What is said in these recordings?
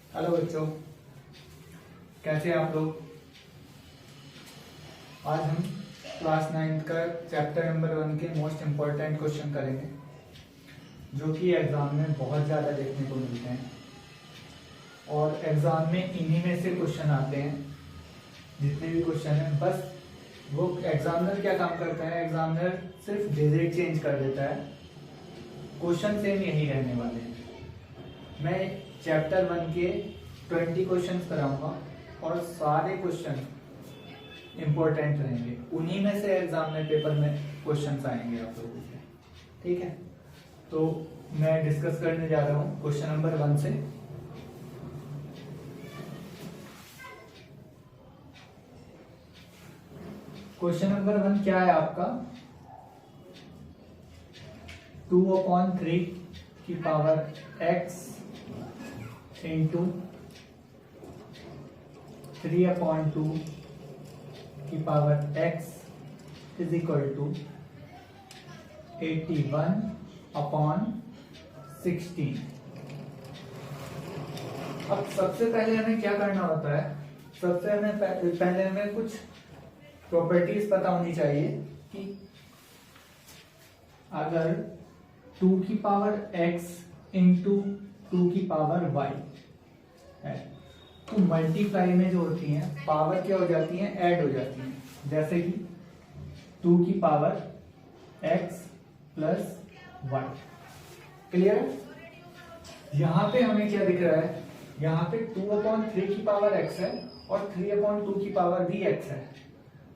Hello बच्चों, कैसे हैं आप लोग। आज हम क्लास 9 का चैप्टर नंबर 1 के मोस्ट इम्पोर्टेंट क्वेश्चन करेंगे, जो कि एग्ज़ाम में बहुत ज़्यादा देखने को मिलते हैं और एग्ज़ाम में इन्हीं में से क्वेश्चन आते हैं। जितने भी क्वेश्चन हैं, बस वो एग्जामिनर क्या काम करता है, एग्जामिनर सिर्फ डिजिट चेंज कर देता है, क्वेश्चन सेम यही रहने वाले हैं। मैं चैप्टर 1 के 20 क्वेश्चन कराऊंगा और सारे क्वेश्चन इंपॉर्टेंट रहेंगे। उन्हीं में से एग्जाम में पेपर में क्वेश्चंस आएंगे आप लोगों के, ठीक है। तो मैं डिस्कस करने जा रहा हूँ क्वेश्चन नंबर 1 से। क्वेश्चन नंबर 1 क्या है आपका, 2/3 की पावर x इंटू 3/2 की power x is equal to 81/16। अब सबसे पहले हमें क्या करना होता है, सबसे हमें पहले हमें कुछ प्रॉपर्टीज पता होनी चाहिए कि अगर 2 की पावर x इंटू 2 की पावर y है तो मल्टीप्लाई में जो होती हैं पावर क्या हो जाती हैं, ऐड हो जाती हैं। जैसे कि 2 की power x plus y। Clear. यहां पे हमें क्या दिख रहा है, यहां पे 2/3 की पावर x है और 3/2 की पावर भी x है,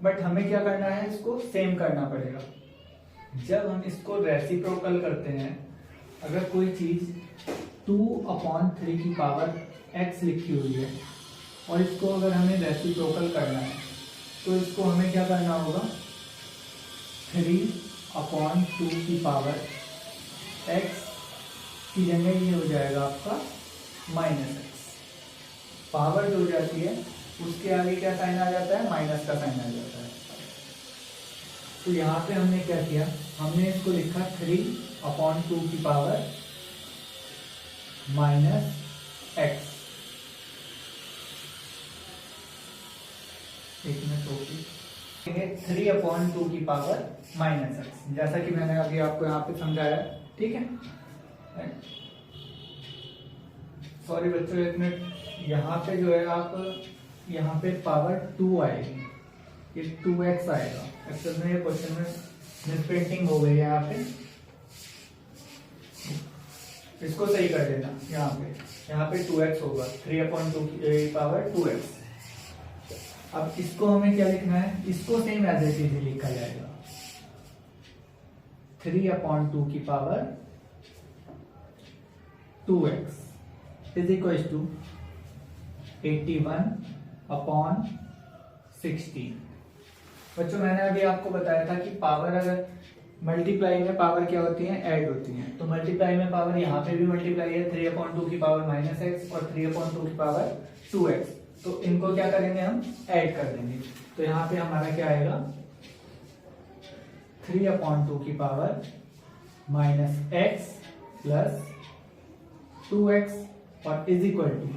बट हमें क्या करना है, इसको सेम करना पड़ेगा। जब हम इसको रेसिप्रोकल करते हैं, अगर कोई चीज 2/3 की पावर x लिखी हुई है और इसको अगर हमें रेसिप्रोकल करना है तो इसको हमें क्या करना होगा, 3/2 की पावर x की जगह ये हो जाएगा आपका -x। पावर जो हो जाती है उसके आगे क्या साइन आ जाता है, माइनस का साइन आ जाता है। तो यहाँ पे हमने क्या किया, हमने इसको लिखा 3/2 की पावर -x। एक मिनट होगी, 3/2 की पावर -x, जैसा कि मैंने अभी आपको यहाँ पे समझाया, ठीक है। सॉरी बच्चों, एक मिनट, यहाँ पे जो है आप यहाँ पे पावर 2 आएगी, ये 2x आएगा। एक्चुअल में ये क्वेश्चन में मिसप्रिंटिंग हो गई है, यहाँ पे इसको सही कर देना। यहाँ पे 2x होगा, 3/2 की पावर 2x। अब इसको हमें क्या लिखना है, इसको सेम एज इट इज लिखा जाएगा, 3/2 की power 2x is equal to 81/16। बच्चों मैंने अभी आपको बताया था कि पावर अगर मल्टीप्लाई में पावर क्या होती है, ऐड होती है। तो मल्टीप्लाई में पावर यहाँ पे भी मल्टीप्लाई है, 3/2 की पावर -x और 3/2 की पावर 2x। तो इनको क्या करेंगे, हम ऐड कर देंगे। तो यहाँ पे हमारा क्या आएगा, 3/2 की पावर -x प्लस 2x और इज इक्वल टू,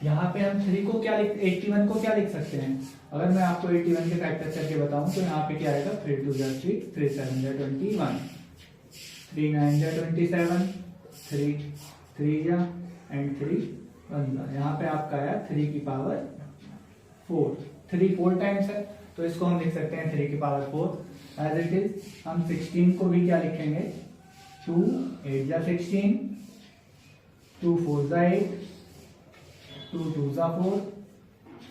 यहाँ पे हम 3 को क्या लिख, 81 को क्या लिख सकते हैं। अगर मैं आपको 81 के फैक्टर करके बताऊं तो यहाँ पे क्या आएगा, 3 2 3 3 7 21, 3 9 27, 3 3 एंड 3 1। यहाँ पे आपका आया 3 की पावर 4। 3 4 टाइम्स है तो इसको हम लिख सकते हैं 3 की पावर 4 एज इट इज। हम 16 को भी क्या लिखेंगे, 2 8 16, 2 4 8, 2 2 4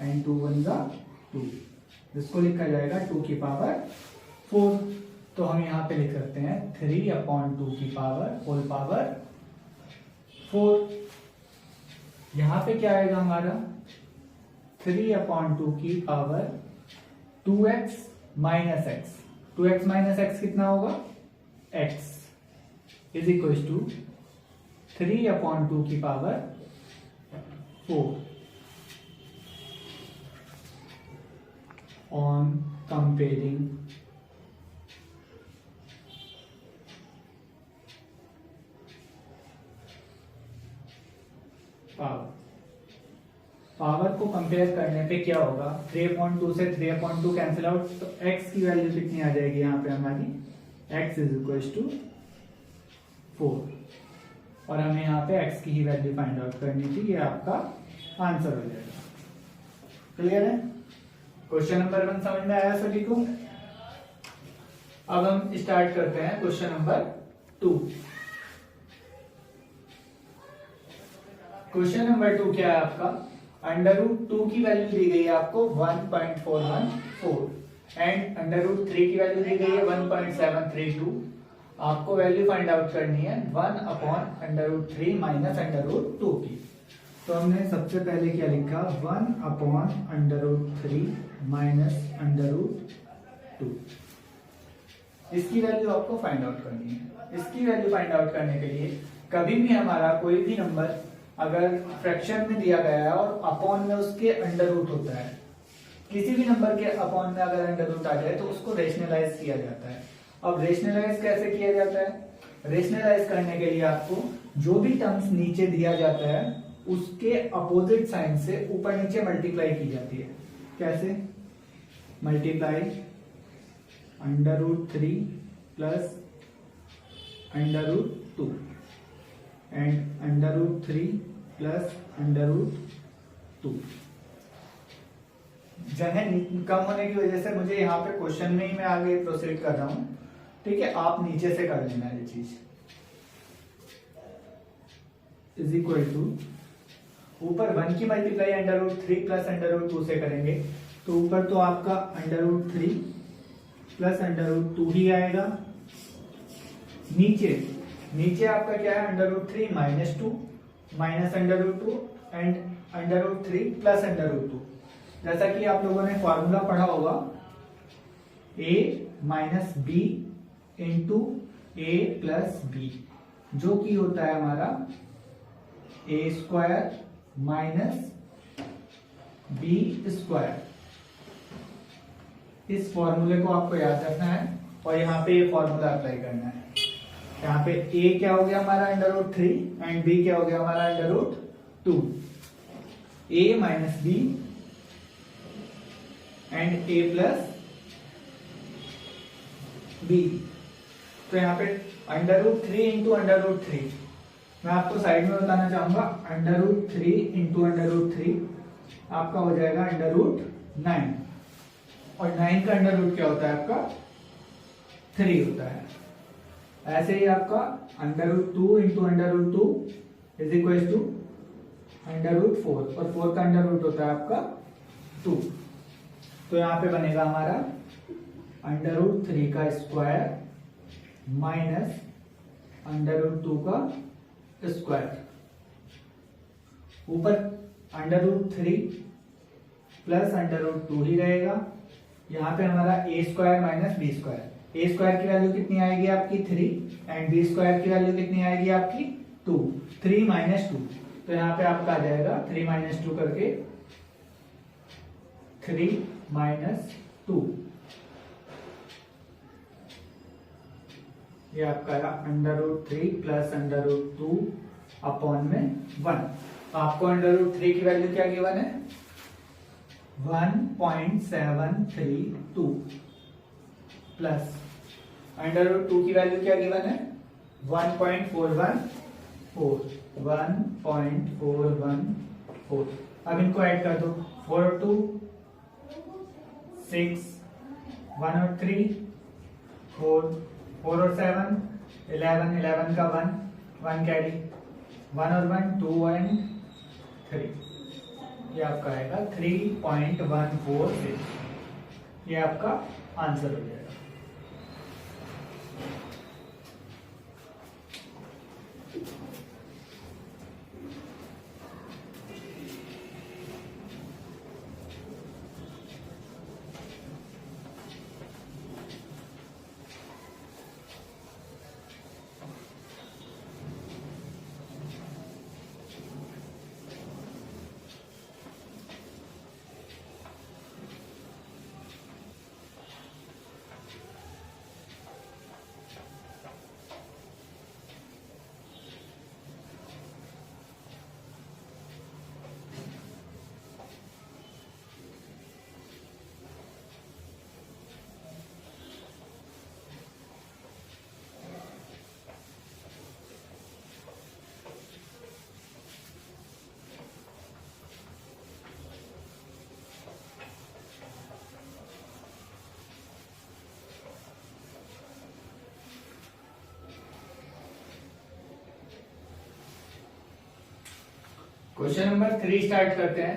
एंड 2 1 2। इसको लिखा जाएगा 2 की पावर 4। तो हम यहाँ पे लिख सकते हैं 3/2 की पावर होल पावर 4। यहाँ पे क्या आएगा हमारा, 3/2 की power 2x minus x। 2x minus x कितना होगा, x इज इक्वल टू 3/2 की power 4। On comparing power, power को कंपेयर करने पे क्या होगा, 3/2 से 3/2 कैंसिल आउट, तो x की वैल्यू कितनी आ जाएगी यहाँ पे हमारी, x इज इक्वल टू 4, और हमें यहाँ पे x की ही वैल्यू फाइंड आउट करनी थी। ये आपका आंसर हो जाएगा। क्लियर है? क्वेश्चन नंबर 1 समझ में आया सभी को? अब हम स्टार्ट करते हैं क्वेश्चन नंबर 2। क्वेश्चन नंबर 2 क्या है आपका, √2 की वैल्यू दी गई है आपको 1.414 एंड √3 की वैल्यू दी गई है 1.732। आपको वैल्यू फाइंड आउट करनी है 1/√3 माइनस √2 की। तो हमने सबसे पहले क्या लिखा, 1/√3 माइनस √2। इसकी वैल्यू आपको फाइंड आउट करनी है। इसकी वैल्यू फाइंड आउट करने के लिए कभी भी हमारा कोई भी नंबर अगर फ्रैक्शन में दिया गया है और अपॉन में उसके अंडर रूट होता है, किसी भी नंबर के अपॉन में अगर अंडर रूट आ जाए तो उसको रेशनलाइज किया जाता है। अब रेशनलाइज कैसे किया जाता है, रेशनलाइज करने के लिए आपको जो भी टर्म्स नीचे दिया जाता है उसके अपोजिट साइन से ऊपर नीचे मल्टीप्लाई की जाती है। कैसे? Multiply √3 plus √2 and √3 plus √2। जगह कम होने की वजह से मुझे यहाँ पे क्वेश्चन में ही मैं आगे प्रोसीड कर रहा हूं, ठीक है? आप नीचे से कर लेना ये चीज। इज इक्वल टू ऊपर 1 की मल्टीप्लाई √3 प्लस √2 से करेंगे तो ऊपर तो आपका √3 प्लस √2 ही आएगा। नीचे आपका क्या है, √3 माइनस 2 माइनस √2 एंड √3 प्लस √2। जैसा कि आप लोगों ने फॉर्मूला पढ़ा होगा, a minus B into A plus B, जो कि होता है हमारा a² माइनस b²। इस फॉर्मूले को आपको याद रखना है और यहाँ पे ये फॉर्मूला अप्लाई करना है। यहाँ पे a क्या हो गया हमारा √3 एंड b क्या हो गया हमारा √2। a minus B and a plus B. तो यहाँ पे √3 इंटू √3, मैं आपको साइड में बताना चाहूंगा, √3 इंटू √3 आपका हो जाएगा √9, और 9 का अंडर रूट क्या होता है आपका 3 होता है। ऐसे ही आपका √2 इंटू √2 इज इक्वल टू √4, और 4 का अंडर रूट होता है आपका 2। तो यहाँ पे बनेगा हमारा √3 का स्क्वायर माइनस √2 का स्क्वायर। ऊपर √3 प्लस √2 ही रहेगा। यहाँ पे हमारा a² माइनस b²। a² की वैल्यू कितनी आएगी आपकी 3 एंड b² की वैल्यू कितनी आएगी आपकी 2। 3 माइनस 2, तो यहाँ पे आपका आ जाएगा 3 माइनस 2 करके 3 माइनस 2। ये आपका √3 प्लस √2 अपॉन में 1। आपको √3 की वैल्यू क्या गिवन है, 1.732 प्लस √2 की वैल्यू क्या गिवन है 1.414। अब इनको ऐड कर दो, 4 और 2 6, 1 और 3 4, 4 और 7 11, 11 का 1 कैरी, 1 और 1 2 एंड 3। ये आपका आएगा 3.146। ये आपका आंसर हो जाएगा। क्वेश्चन नंबर 3 स्टार्ट करते हैं।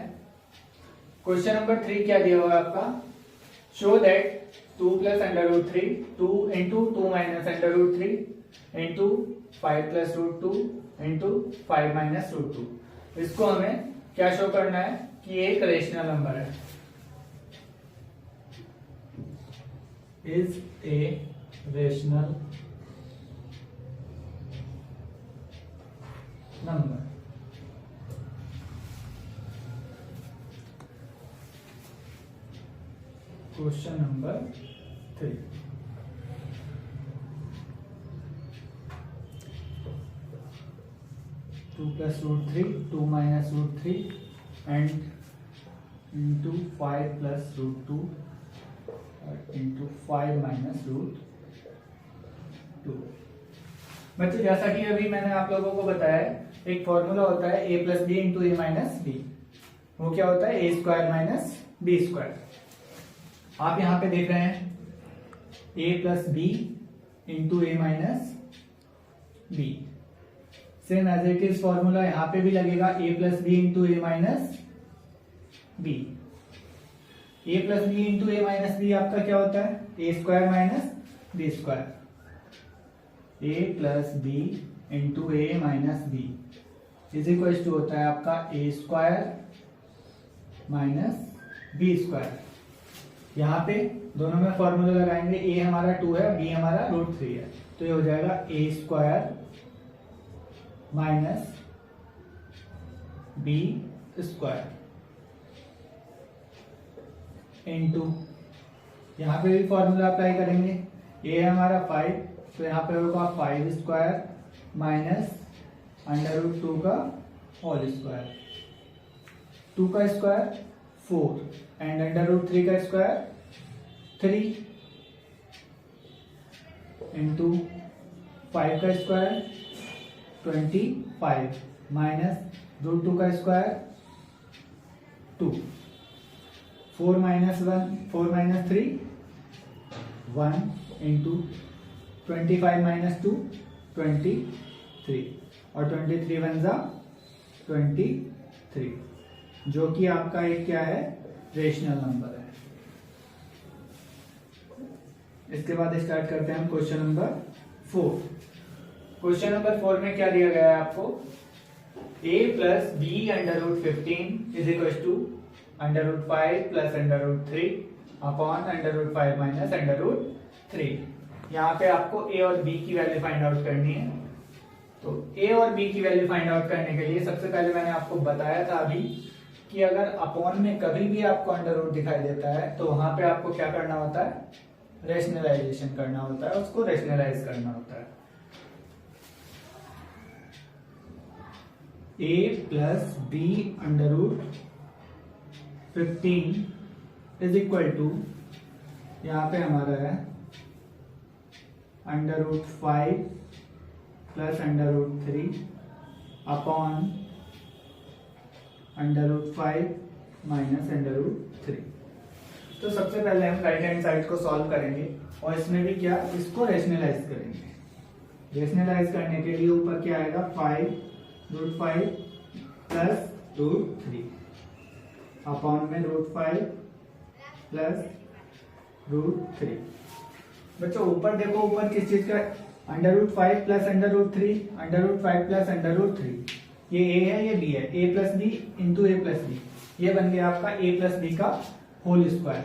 क्वेश्चन नंबर 3 क्या दिया हुआ है आपका? Show that 2 plus under root 3 2 into 2 minus under root 3 into 5 plus root 2 into 5 minus root 2। इसको हमें क्या शो करना है कि एक रेशनल नंबर है, is a rational number. Question number 3, two plus root 3 2 minus root 3 and into 5 plus root 2 into 5 minus root 2। बच्चों जैसा कि अभी मैंने आप लोगों को बताया, एक फॉर्मूला होता है A plus B into A minus B. वो क्या होता है? A square minus B square. आप यहां पे देख रहे हैं A plus B into A minus B. Same as it is formula यहां पे भी लगेगा, A plus B into A minus B. A plus B into A minus B आपका क्या होता है? A square minus B square. A plus B into A minus B is equal to होता है आपका A square minus B square. यहाँ पे दोनों में फॉर्मूला लगाएंगे, ए हमारा 2 है, बी हमारा रूट 3 है, तो ये हो जाएगा A square minus B square into, यहाँ पे भी फॉर्मूला अप्लाई करेंगे, ए है हमारा 5, तो यहाँ पे होगा 5 स्क्वायर माइनस अंडर रूट 2 का होल स्क्वायर। 2 का स्क्वायर 4 एंड अंडर रूट 3 का स्क्वायर 3 इंटू 5 का स्क्वायर 25 माइनस रूट 2 का square 2। 4 minus 1 4 minus 3 1 into 25 minus 2 23 और 23 वन जा 23, जो कि आपका एक क्या है? रेशनल नंबर है। इसके बाद स्टार्ट करते हैं हम क्वेश्चन नंबर 4। क्वेश्चन नंबर 4 में क्या दिया गया है आपको? a plus B under root 15 is equal to under root 5 plus under root 3 upon under root 5 minus under root 3। यहाँ पे आपको a और b की वैल्यू फाइंड आउट करनी है। तो a और b की वैल्यू फाइंड आउट करने के लिए सबसे पहले मैंने आपको बताया था अभी कि अगर अपॉन में कभी भी आपको अंडर रूट दिखाई देता है तो वहां पे आपको क्या करना होता है? रेशनलाइजेशन करना होता है, उसको रेशनलाइज करना होता है। a plus B under root 15 is equal to, यहाँ पे हमारा है under root 5 plus under root 3 upon under root 5 minus under root 3। तो सबसे पहले हम राइट हैंड साइड को सॉल्व करेंगे और इसमें भी क्या, इसको रेशनलाइज करेंगे। रेशनलाइज करने के लिए ऊपर क्या आएगा? 5 रूट 5 प्लस रूट 3 अपॉन में रूट 5 प्लस रूट 3। बच्चों ऊपर देखो, ऊपर किस चीज का? Under root 5 plus under root 3, under root 5 plus under root 3। ये a है, ये b है, a plus B into A plus B. ये बन गया आपका a प्लस बी का whole square,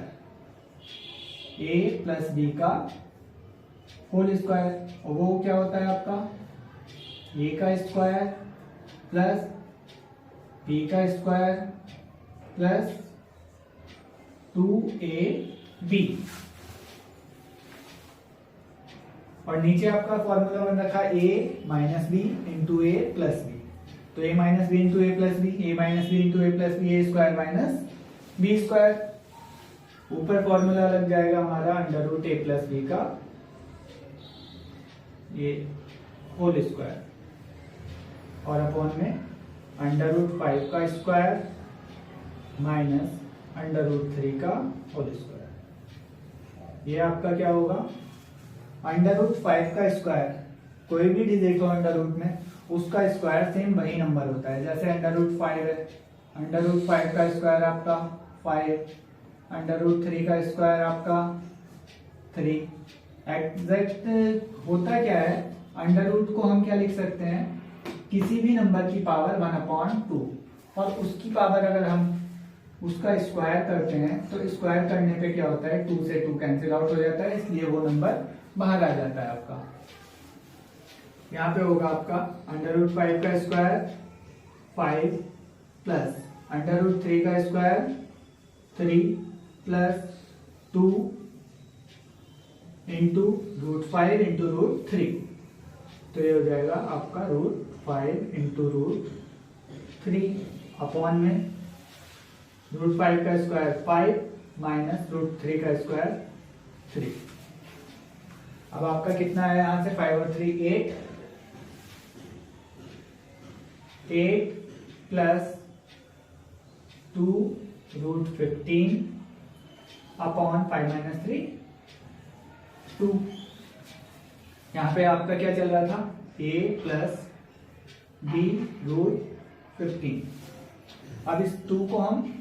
a plus B का होल स्क्वायर। और वो क्या होता है आपका? a का स्क्वायर प्लस b का स्क्वायर प्लस 2ab। और नीचे आपका फॉर्मूला बन रखा a minus B into A plus B. तो a minus B into A plus B, A minus B into A plus B, A square minus B square. ऊपर formula लग जाएगा हमारा under root A plus B का ये whole square और upon में under root 5 का स्क्वायर माइनस अंडर रूट 3 का होल स्क्वायर। ये आपका क्या होगा? अंडर रूट 5 का स्क्वायर, कोई भी डिजिट हो अंडर रूट में उसका स्क्वायर सेम वही नंबर होता है। जैसे √5 है, √5 का स्क्वायर आपका 5, √3 का स्क्वायर आपका 3। एग्जैक्ट होता क्या है, अंडर रूट को हम क्या लिख सकते हैं, किसी भी नंबर की पावर 1/2, और उसकी पावर अगर हम उसका स्क्वायर करते हैं तो स्क्वायर करने पे क्या होता है, 2 से 2 कैंसिल आउट हो जाता है, इसलिए वो नंबर बाहर आ जाता है आपका। यहाँ पे होगा आपका √5 का स्क्वायर 5 प्लस √3 का स्क्वायर 3 प्लस 2 इंटू √5 इंटू √3, तो ये हो जाएगा आपका √5 इंटू √3 अपॉन में √5 का स्क्वायर 5 माइनस √3 का स्क्वायर 3। अब आपका कितना है, यहां से 5 और 3 8 प्लस 2 √15 अपॉन 5 माइनस 3 2। यहां पे आपका क्या चल रहा था, a प्लस b √15। अब इस 2 को हम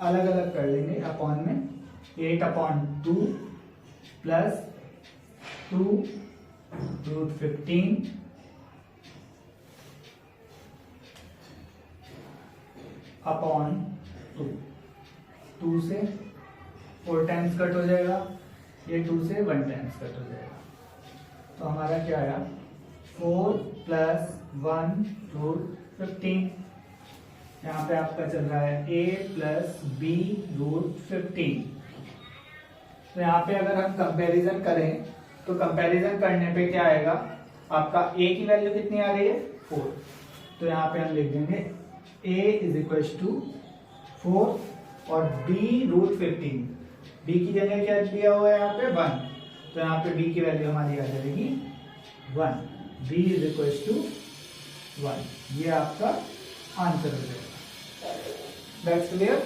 अलग अलग कर लेंगे अपॉन में, 8/2 प्लस 2 √15 अपॉन 2। 2 से 4 टाइम्स कट हो जाएगा, ये 2 से 1 टाइम्स कट हो जाएगा, तो हमारा क्या आया 4 प्लस 1 √15। यहाँ पे आपका चल रहा है a प्लस b √15। तो यहाँ पे अगर हम कंपैरिजन करें तो कंपैरिजन करने पे क्या आएगा, आपका a की वैल्यू कितनी आ रही है 4, तो यहाँ पे हम लिख देंगे a इज इक्वल टू 4 और b √15, b की जगह क्या दिया हुआ है यहाँ पे 1, तो यहाँ पे b की वैल्यू हमारी आ जाएगी 1, b इज इक्वल टू 1। ये आपका आंसर हो जाएगा। That's clear.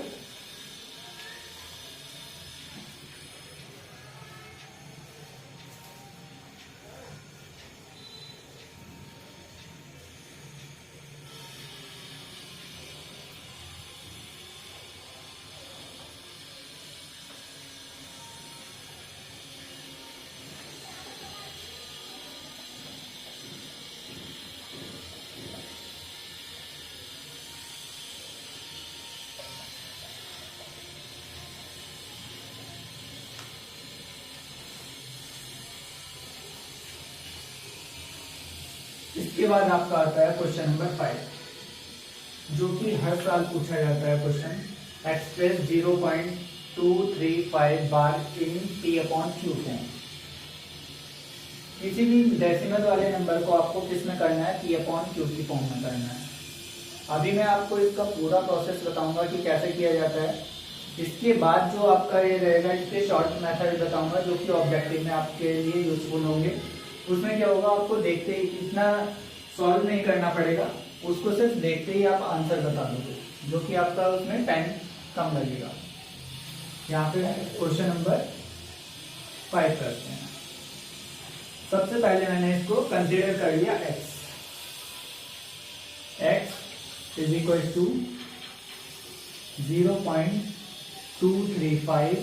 इसके बाद आपका आता है क्वेश्चन नंबर 5, जो कि हर साल पूछा जाता है क्वेश्चन। एक्सप्रेस 0.235 बार इन t/q फॉर्म। किसी भी डेसिमल वाले नंबर को आपको किस में करना है, t/q की फॉर्म में करना है। अभी मैं आपको इसका पूरा प्रोसेस बताऊंगा कि कैसे किया जाता है। इसके बाद जो आपका ये रहेगा, इसके शॉर्ट मेथड बताऊंगा जो कि ऑब्जेक्टिव में आपके लिए यूजफुल होंगे। उसमें क्या होगा, आपको देखते ही इतना सॉल्व नहीं करना पड़ेगा, उसको सिर्फ देखते ही आप आंसर बता दोगे, जो कि आपका उसमें टाइम कम लगेगा। यहाँ पे क्वेश्चन नंबर 5 करते हैं। सबसे पहले मैंने इसको कंसीडर कर लिया x इज इक्वल टू 0.235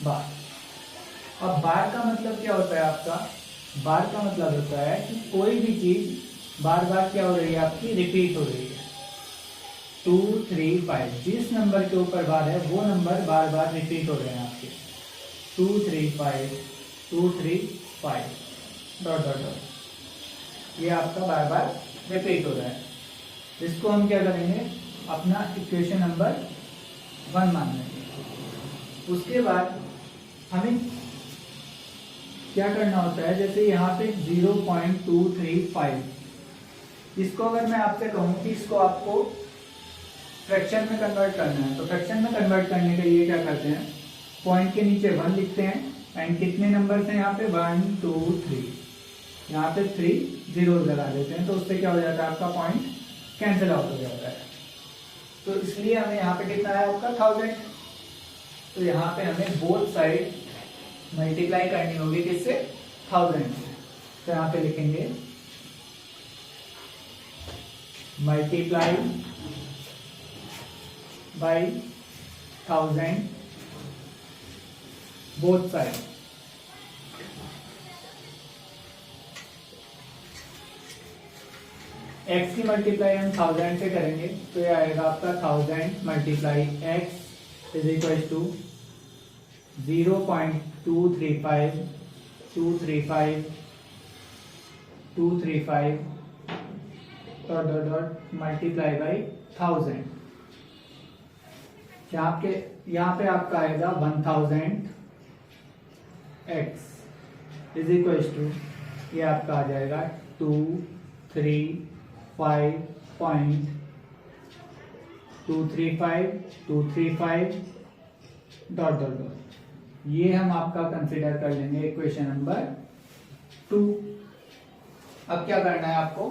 बार। अब बार का मतलब क्या होता है आपका, बार का मतलब होता है कि कोई भी चीज बार बार क्या हो रही है, आपकी रिपीट हो रही है। 235 जिस नंबर के ऊपर बार है वो नंबर बार बार रिपीट हो रहे हैं आपके। 235 235 डॉट डॉट डॉट, ये आपका बार बार रिपीट हो रहा है। इसको हम क्या करेंगे, अपना इक्वेशन नंबर 1 मान लेंगे। उसके बाद हमें क्या करना होता है, जैसे यहाँ पे 0.235, इसको अगर मैं आपसे कहूँ कि इसको आपको फ्रैक्शन में कन्वर्ट करना है, तो फ्रैक्शन में कन्वर्ट करने के लिए क्या करते हैं, पॉइंट के नीचे 1 लिखते हैं, एंड कितने नंबर हैं यहाँ पे 1 2 3, यहाँ पे 3 जीरोस लगा देते हैं, तो उससे क्या हो जाता है, आपका पॉइंट कैंसिल आउट हो जाता है। तो इसलिए हमें यहाँ पे कितना है आपका 1000, तो यहाँ पे हमें बोथ साइड मल्टीप्लाई करनी होगी किससे, 1000 से। तो यहाँ पे लिखेंगे multiply by 1000 both side. x की मल्टीप्लाई हम 1000 से करेंगे तो ये आएगा आपका 1000 multiply x is equal to 0.235 dot dot dot multiply by 1000। यहाँ पे आपका आएगा 1000 x इज इक्वल टू ये आपका आ जाएगा 235.235 डॉट डॉट डॉट। ये हम आपका कंसिडर कर लेंगे इक्वेशन नंबर 2। अब क्या करना है आपको,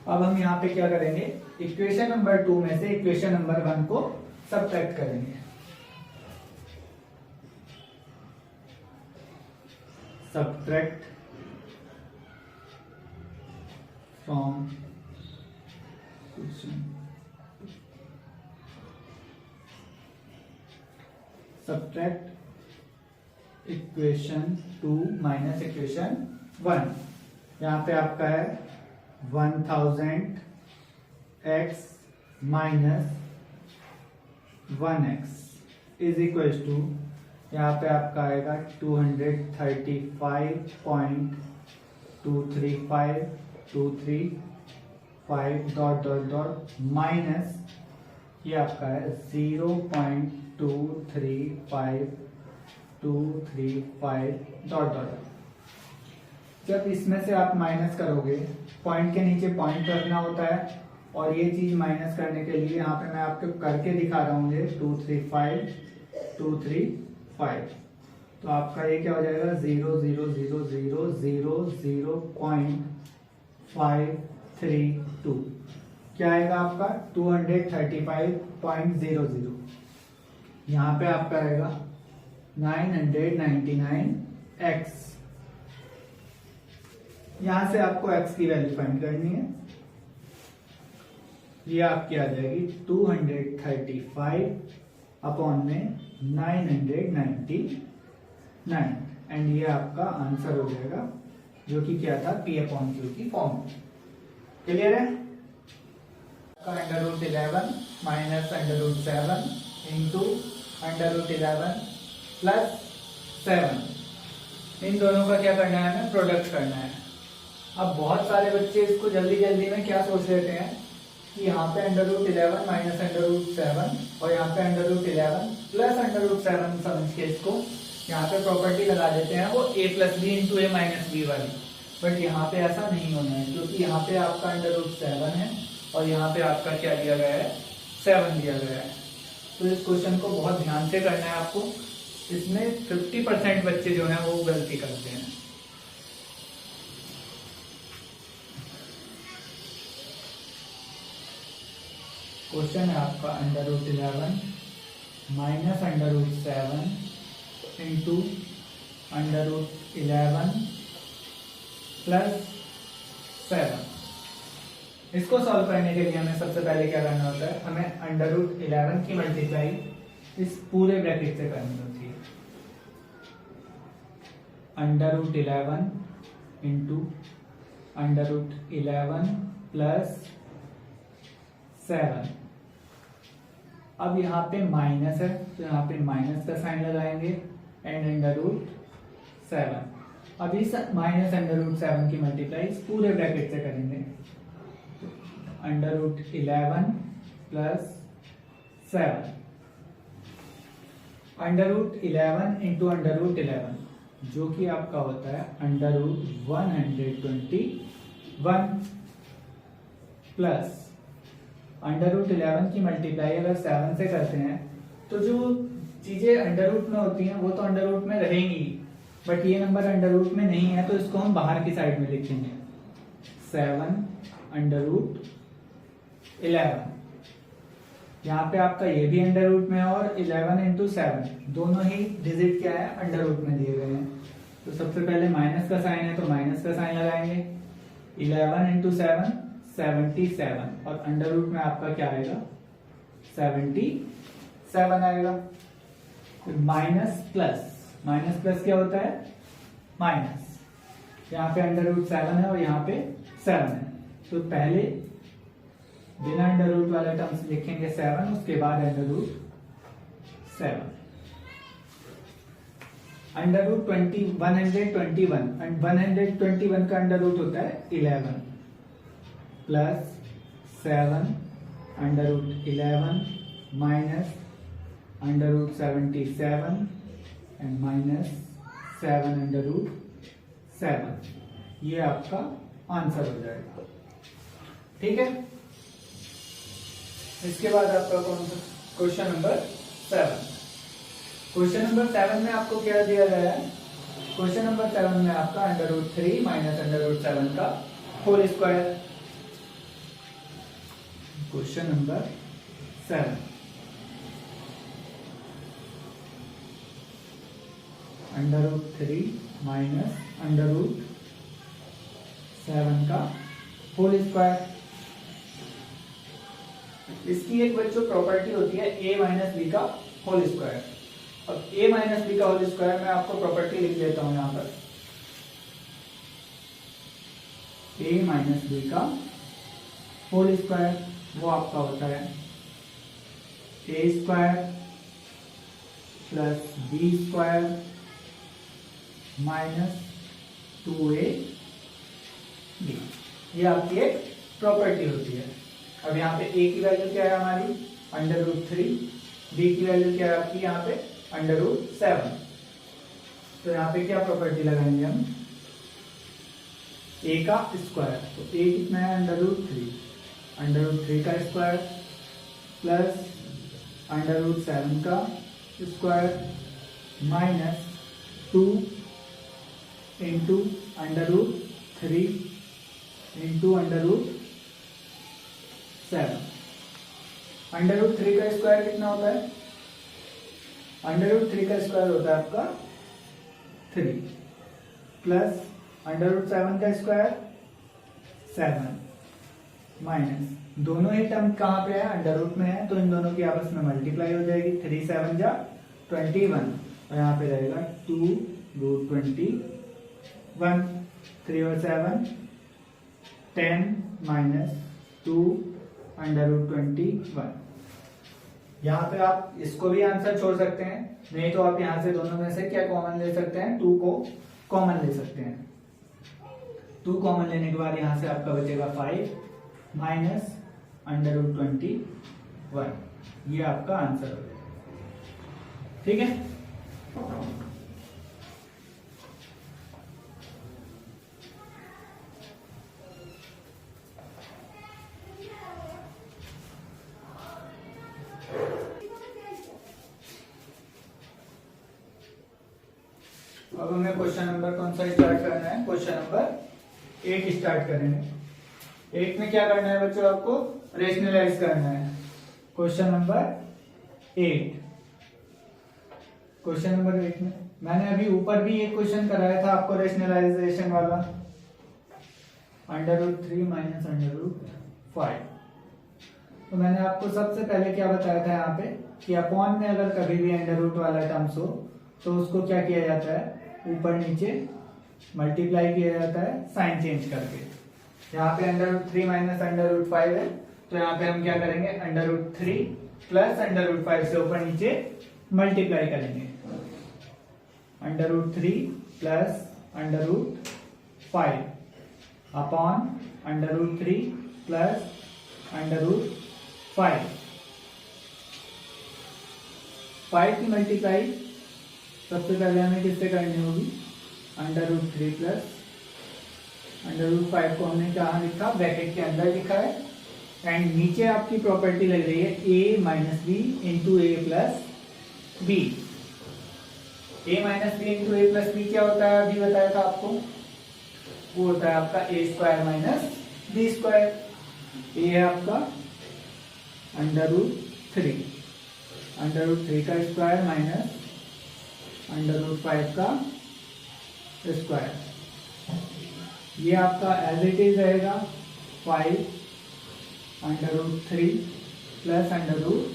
अब हम यहाँ पे क्या करेंगे, इक्वेशन नंबर 2 में से इक्वेशन नंबर 1 को सब्ट्रैक्ट करेंगे। Subtract from subtract equation 2 minus equation 1। यहाँ पे आपका है 1000 x minus 1x is equal to यहाँ पे आपका आएगा 235.235 डॉट डॉट डॉट माइनस ये आपका है 0.235 डॉट डॉट। जब इसमें से आप माइनस करोगे, पॉइंट के नीचे पॉइंट रखना होता है, और ये चीज माइनस करने के लिए यहाँ पे मैं आपको करके दिखा रहा हूँ 235 तो आपका ये क्या हो जाएगा 0.532 क्या आएगा आपका 235.00। यहाँ पे आपका आएगा 999x। यहां से आपको x की वैल्यू फाइंड करनी है। ये आपकी आ जाएगी 235 अपॉन में 999 एंड ये आपका आंसर हो जाएगा, जो कि क्या था P/Q की फॉर्म। क्लियर है? √11 माइनस √7 इंटू √11 प्लस 7, इन दोनों का क्या करना है, हमें प्रोडक्ट करना है। अब बहुत सारे बच्चे इसको जल्दी जल्दी में क्या सोच लेते हैं कि यहाँ पे √11 माइनस √7 और यहाँ पे √11 प्लस √7 समझ के इसको यहाँ पे प्रॉपर्टी लगा देते हैं, वो a plus B into A minus B वाली। बट यहाँ पे ऐसा नहीं होना है, क्योंकि यहाँ पे आपका √7 है और यहाँ पे आपका क्या दिया गया है, 7 दिया गया है। तो इस क्वेश्चन को बहुत ध्यान से करना है आपको। इसमें 50% बच्चे जो हैं वो गलती करते हैं। क्वेश्चन है आपका √11 माइनस √7 इंटू √11 प्लस 7। इसको सॉल्व करने के लिए हमें सबसे पहले क्या करना होता है, हमें √11 की मल्टीप्लाई इस पूरे ब्रैकेट से करनी होती है। √11 इंटू √11 प्लस 7। अब यहाँ पे माइनस है तो यहाँ पे माइनस का साइन लगाएंगे एंड √7। अब इस माइनस √7 की मल्टीप्लाई इस पूरे ब्रैकेट से करेंगे। √11 प्लस 7, √11 इंटू √11 जो कि आपका होता है √121 प्लस √11 की मल्टीप्लाई अगर 7 से करते हैं तो जो चीजें अंडर रूट में होती हैं वो तो अंडर रूट में रहेंगी, बट ये नंबर अंडर रूट में नहीं है तो इसको हम बाहर की साइड में लिखेंगे। 7√11 यहाँ पे आपका ये भी अंडर रूट में है और 11 इंटू 7 दोनों ही डिजिट क्या है, अंडर रूट में दिए गए हैं। तो सबसे पहले माइनस का साइन है तो माइनस का साइन लगाएंगे। 11 इंटू 7 77 और अंडर रूट में आपका क्या आएगा 77 आएगा। फिर माइनस प्लस क्या होता है माइनस, यहाँ पे अंडर रूट 7 है और यहाँ पे 7 है तो पहले बिना अंडर रूट वाले टर्म्स लिखेंगे 7, उसके बाद under root 7। Under root 121 and 121 का अंडर रूट होता है 11 plus 7 under root 11 minus under root 77 and minus 7 under root 7। ये आपका आंसर हो जाएगा। ठीक है, इसके बाद आपका कौन सा क्वेश्चन नंबर 7। क्वेश्चन नंबर 7 में आपको क्या दिया गया है, क्वेश्चन नंबर 7 में आपका under root 3 minus under root 7 का whole square. Question number 7 under root 3 minus under root 7 का होल स्क्वायर। इसकी एक बच्चों प्रॉपर्टी होती है a माइनस बी का होल स्क्वायर। अब a माइनस बी का होल स्क्वायर मैं आपको प्रॉपर्टी लिख देता हूं यहां पर। a माइनस बी का होल स्क्वायर वो आपका होता है a square plus B square minus 2ab। ये आपकी एक प्रॉपर्टी होती है। अब यहाँ पे a की वैल्यू क्या है हमारी अंडर रूट 3, b की वैल्यू क्या है आपकी यहाँ पे अंडर रूट 7। तो यहाँ पे क्या प्रॉपर्टी लगाएंगे हम a का स्क्वायर, तो a कितना है अंडर रूट 3 का स्क्वायर प्लस अंडर रूट 7 का square minus 2 into under root 3 into under root 7। Under root 3 का स्क्वायर कितना होता है, अंडर रूट 3 का स्क्वायर होता है आपका 3 प्लस अंडर रूट 7 का स्क्वायर 7 माइनस दोनों ही टर्म कहाँ पे है अंडर रूट में है तो इन दोनों की आपस में मल्टीप्लाई हो जाएगी। 3 7 जा 21 और यहाँ पे रहेगा 2 रूट 21। 3 और 7 10 माइनस 2 अंडर रूट 21। यहाँ पे आप इसको भी आंसर छोड़ सकते हैं, नहीं तो आप यहाँ से दोनों में से क्या कॉमन ले सकते हैं 2 को कॉमन ले सकते हैं। 2 कॉमन लेने के बाद यहाँ से आपका बचेगा 5 माइनस अंडर रूट 21। ये आपका आंसर हो जाएगा। ठीक है, अब हमें क्वेश्चन नंबर कौन सा स्टार्ट करना है, क्वेश्चन नंबर 8 स्टार्ट करेंगे। 8 में क्या करना है बच्चों, आपको रेशनलाइज करना है। क्वेश्चन नंबर 8, क्वेश्चन नंबर 8 में मैंने अभी ऊपर भी एक क्वेश्चन कराया था आपको रेशनलाइजेशन वाला, under root 3 minus under root 5। तो मैंने आपको सबसे पहले क्या बताया था यहाँ पे कि अपॉन में अगर कभी भी अंडर रूट वाला टर्म्स हो तो उसको क्या किया जाता है, ऊपर नीचे मल्टीप्लाई किया जाता है साइन चेंज करके। यहाँ पे under root 3 minus under root 5 है तो यहाँ पे हम क्या करेंगे under root 3 plus under root 5 से ऊपर नीचे मल्टीप्लाई करेंगे। Under root 3 plus under root 5 upon under root 3 plus under root 5 की मल्टीप्लाई सबसे पहले हमें किससे करनी होगी, under root 3 plus under root 5 को हमने कहाँ लिखा, ब्रैकेट के अंदर लिखा है। एंड नीचे आपकी प्रॉपर्टी लग रही है a minus B into A plus B. a minus B into A plus B क्या होता है, अभी बताया था आपको, वो होता है आपका a square minus B square. a है आपका अंडर रूट 3 का स्क्वायर माइनस अंडर रूट 5 का स्क्वायर। ये आपका एज इट इज रहेगा 5 under root 3 plus under root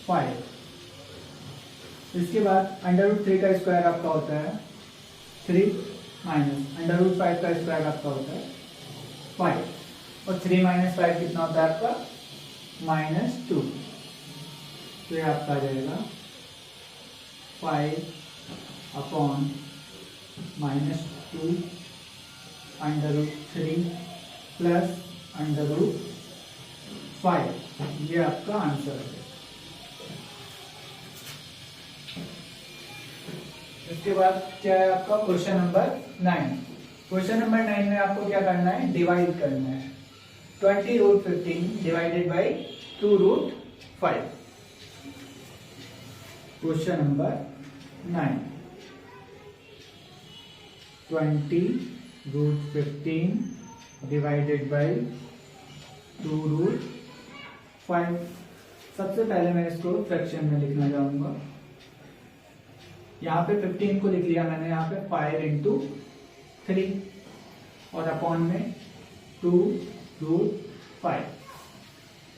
5। इसके बाद अंडर रूट 3 का स्क्वायर आपका होता है 3 माइनस अंडर रूट 5 का स्क्वायर आपका होता है 5 और 3 माइनस 5 कितना होता है आपका -2। तो ये आपका आ जाएगा 5 upon -2 under root 3 plus under root 5। ये आपका आंसर है। इसके बाद क्या है आपका क्वेश्चन नंबर 9। क्वेश्चन नंबर 9 में आपको क्या करना है, डिवाइड करना है 20 root 15 divided by 2 root 5। Question number 9 20 root 15 divided by 2 root 5। सबसे पहले मैं इसको फ्रैक्शन में लिखना चाहूंगा। यहाँ पे 15 को लिख लिया मैंने, यहाँ पे 5 इंटू 3 और अपॉन में 2 रूट 5।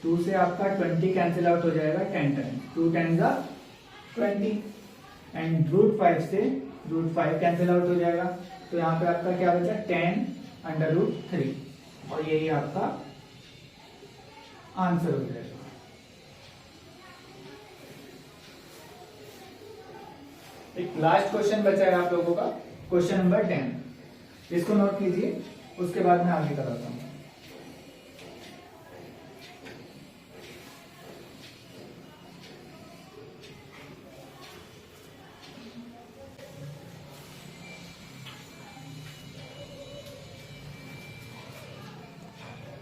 2 से आपका 20 कैंसिल आउट हो जाएगा 10 टाइम्स, 2 10 जा 20 एंड रूट 5 से रूट 5 कैंसिल आउट हो जाएगा। तो यहाँ पे आपका क्या बचा 10 अंडर रूट 3 और यही आपका आंसर हो जाएगा। एक लास्ट क्वेश्चन बचा है आप लोगों का, क्वेश्चन नंबर 10। इसको नोट कीजिए, उसके बाद मैं आगे कराता हूं।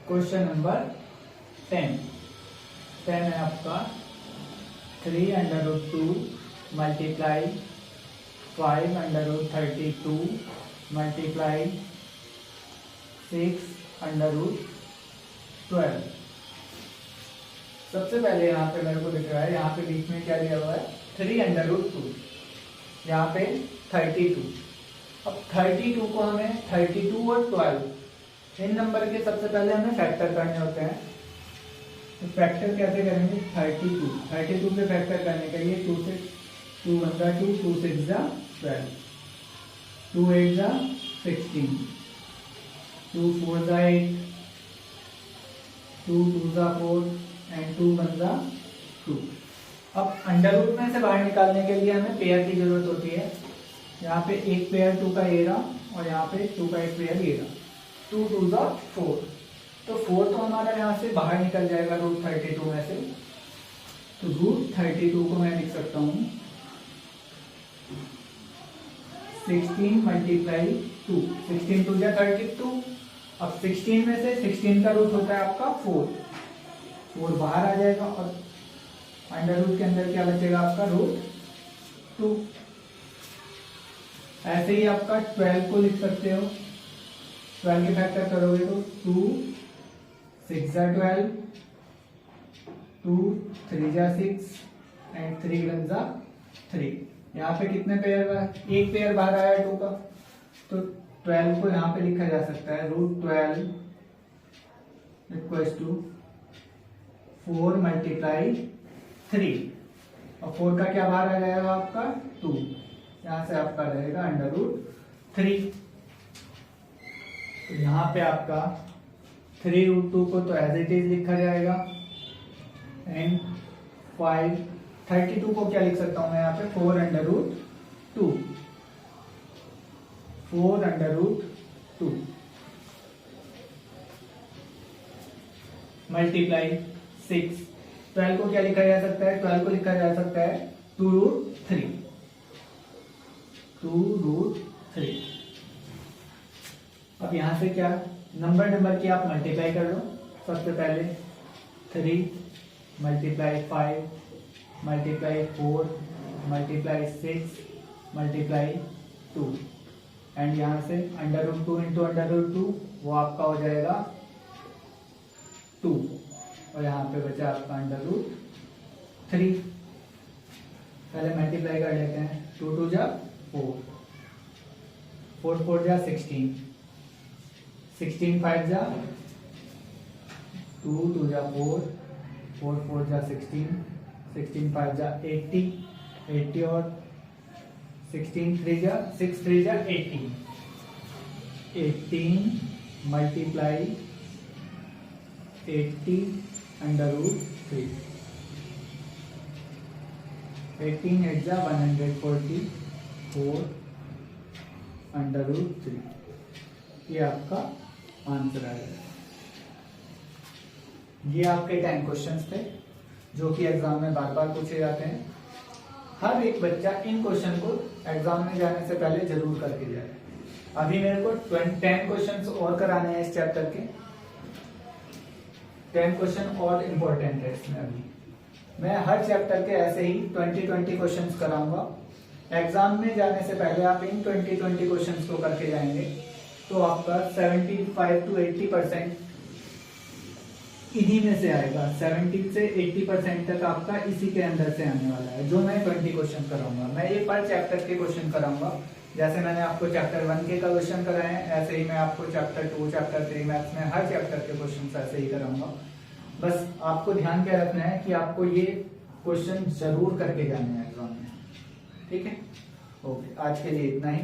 क्वेश्चन नंबर 10 है आपका 3 under root 2 multiply 5 under root 32 multiply 6 under root 12। सबसे पहले यहाँ पे मेरे को दिख रहा है, यहाँ पे बीच में क्या दिया हुआ है 3 अंडर रूट 2, यहाँ पे 32। अब 32 को हमें 32 और 12 इन नंबर के सबसे पहले हमें फैक्टर करने होते हैं। तो फैक्टर कैसे करेंगे, 32 पे फैक्टर करने के लिए 2 से 2 1 जा 2, 2 6 जा 12, 2 8 जा 16, 2 4 जा 8, 2 2 जा 4 एंड 2 1 जा 2। अब अंडर रूट में से बाहर निकालने के लिए हमें पेयर की जरूरत होती है। यहाँ पे एक पेयर 2 का ये रहा और यहाँ पे 2 का एक पेयर ये रहा, 2 2 जा 4। तो 4 तो हमारा यहाँ से बाहर निकल जाएगा रूट 32 में से। तो रूट 32 को मैं लिख सकता हूँ 16 मल्टीप्लाई 2, 16 2 जा 32। अब 16 में से 16 का रूट होता है आपका 4 बाहर आ जाएगा और अंडर रूट के अंदर क्या बचेगा आपका रूट 2। ऐसे ही आपका 12 को लिख सकते हो, 12 के फैक्टर करोगे तो 2 6 जा 12, 2 3 जा 6 एंड 3 1 जा 3। यहाँ पे कितने पेयर, एक पेयर बाहर आया 2 का, तो 12 को यहाँ पे लिखा जा सकता है रूट 12 इक्वल्स टू 4 मल्टीप्लाई 3 और 4 का क्या बाहर आ जाएगा आपका 2, यहाँ से आपका रहेगा अंडर रूट 3। तो यहाँ पे आपका 3 रूट 2 को तो एज इट इज लिखा जाएगा एंड 32 को क्या लिख सकता हूं मैं यहाँ पे 4 under root 2, 4 under root 2 multiply 6। 12 को क्या लिखा जा सकता है, 12 को लिखा जा सकता है 2 रूट 3, 2 रूट 3। अब यहां से क्या नंबर की आप मल्टीप्लाई कर लो। सबसे पहले 3 multiply 5 multiply 4 multiply 6 multiply 2 and यहां से under root 2 into under root 2 वो आपका हो जाएगा 2 और यहाँ पे बचा आपका अंडर रूट 3। पहले मल्टीप्लाई कर लेते हैं, 2 2 जा 4 4 4 जा 16, 16 5 जा 2 2 जा 4, 4 4 जा 16, 16 5 जा 80, 80 और 16 3 जा 6 3 जा 18, 18 मल्टीप्लाई 80 अंडर रूट 3, 18 8 जा 144 अंडर रूट 3। ये आपका आंसर आएगा। ये आपके 10 क्वेश्चंस थे जो कि एग्जाम में बार बार पूछे जाते हैं। हर एक बच्चा इन क्वेश्चन को एग्जाम में जाने से पहले जरूर करके जाए। अभी मेरे को 10 क्वेश्चंस और कराने हैं इस चैप्टर के। 10 क्वेश्चन और इम्पोर्टेंट है इसमें। अभी मैं हर चैप्टर के ऐसे ही 20 क्वेश्चंस कराऊंगा। एग्जाम में जाने से पहले आप इन 20 क्वेश्चंस को करके जाएंगे तो आपका 75 to 80% इन्हीं में से आएगा। 70 से 80% तक आपका इसी के अंदर से आने वाला है जो मैं 20 क्वेश्चन कराऊंगा। मैं ये पर चैप्टर के क्वेश्चन कराऊंगा। जैसे मैंने आपको चैप्टर 1 के क्वेश्चन कराए हैं, ऐसे ही मैं आपको चैप्टर 2 चैप्टर 3 मैथ्स में हर चैप्टर के क्वेश्चन ऐसे ही कराऊंगा। बस आपको ध्यान क्या रखना है कि आपको ये क्वेश्चन जरूर करके जाने हैं एग्जाम में। ठीक है, ओके, आज के लिए इतना ही।